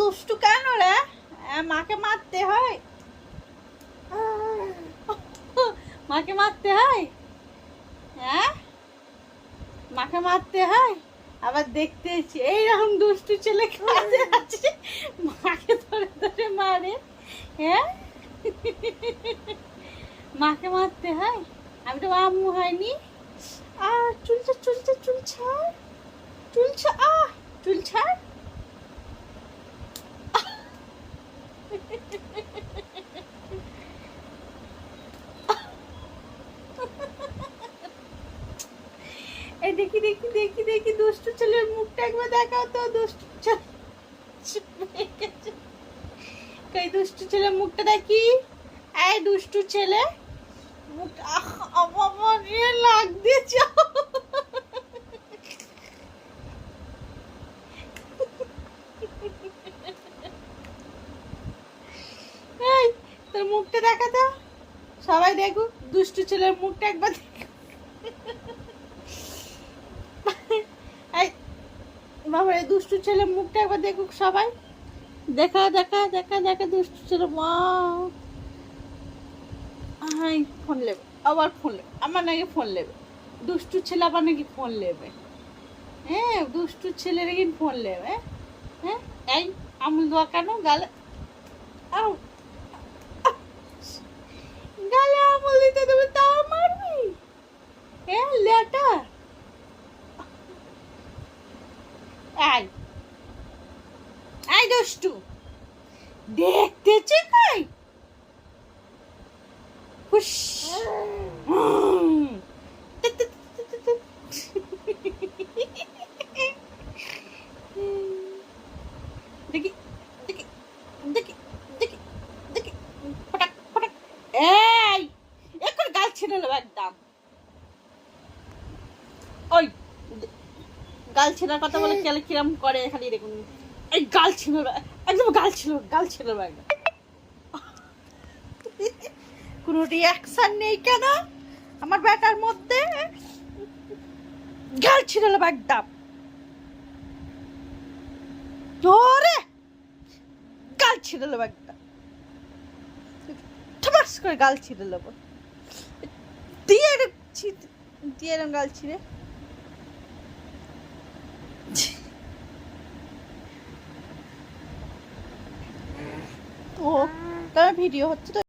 দুষ্টু কেন রে? মাকে মারতে হয়, মাকে মারতে হয়, হ্যাঁ মাকে মারতে হয়। আবার দেখতে এইরকম দুষ্টু ছেলে কাজে আছে, মাকে ধরে ধরে মারে। হ্যাঁ, মাকে মারতে হয়। আমি তো আম্মু হয়নি। আর চুল ছাড়, চুল ছাড়, চুল ছাড়, চুল ছাড়, চুল ছাড়। এই দেখি দেখি দেখি দেখি দুষ্টু ছেলের মুখটা একবার দেখাও তো। দুষ্টু কই দুষ্টু ছেলের মুখটা দেখি। এই দুষ্টু ছেলে মুখটা আমার লাগ দিয়েছে। এই তোর মুখটা দেখা তো, সবাই দেখুক দুষ্টু ছেলের মুখটা একবার। এই বাবা, দুষ্টু ছেলের মুখটা একবার দেখুক সবাই। দেখা দেখা দেখা দেখা দুষ্টু ছেলে। মা হাই, ফোন নেবে আবার, ফোন নেবে আমার নাকি, ফোন নেবে দুষ্টু ছেলে আবার নাকি ফোন নেবে। হ্যাঁ, দুষ্টু ছেলে নাকি ফোন নেবে। হ্যাঁ, এই আমুল দেওয়া কেন গালে? আউ, গালে আমুল দিতে দেবে তাও মারবি? হ্যাঁ লেটা। এই এই দুষ্টু দেখতেছি কই? হুশ। দেখি দেখি দেখি দেখি দেখি, ফটাক ফটাক। এই এখন গাল ছিঁড়ে নেবো একদম। ওই গাল ছিঁড়ার কথা বলে কেলে কিরম করে খালি দেখুন। এই গাল ছিঁড়ে একদম, গাল ছিঁড়ে, গাল ছিঁড়ে একদম। কোনো রিয়াকশন নেই কেন আমার ব্যাটার মধ্যে? গাল ছিঁড়ে নেবো একদম। ধরে গাল ছিঁড়ে নেবো একদম, ঠাস করে গাল ছিঁড়ে নেবো। দিয়ে দিয়ে এরকম গাল ছিঁড়ে। ও, কারণ ভিডিও হচ্ছে তো।